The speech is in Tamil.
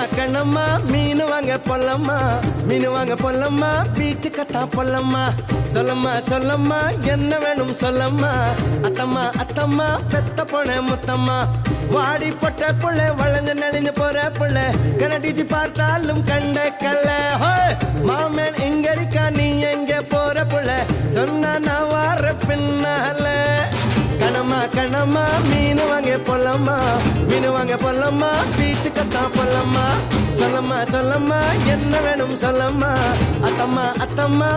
கண்ணம்மா மீன் வாங்க பொல்லம்மா, மீன் வாங்க பொல்லம்மா, பீச்சு கட்டா பொல்லம்மா. சொல்லம்மா சொல்லம்மா என்ன வேணும் சொல்லம்மா, அத்தம்மா அத்தம்மா பெத்த போன முத்தம்மா. வாடி பொட்ட புள்ள வளைஞ்சு நெளிஞ்சு போற புள்ள, கனடிச்சு பார்த்தாலும் கண்ட கல்ல. மாமன் எங்க இருக்கா நீ எங்க போற புள்ள, சொன்னா நான் வார பின்னால. கணமா கணமா மீன் வாங்க பொல்லம்மா, மீன் வாங்க பொல்லம்மா, பீச்சு கத்தா பொல்லம்மா. சொல்லம்மா சொல்லம்மா என்ன வேணும் சொல்லம்மா, அத்தம்மா அத்தம்மா.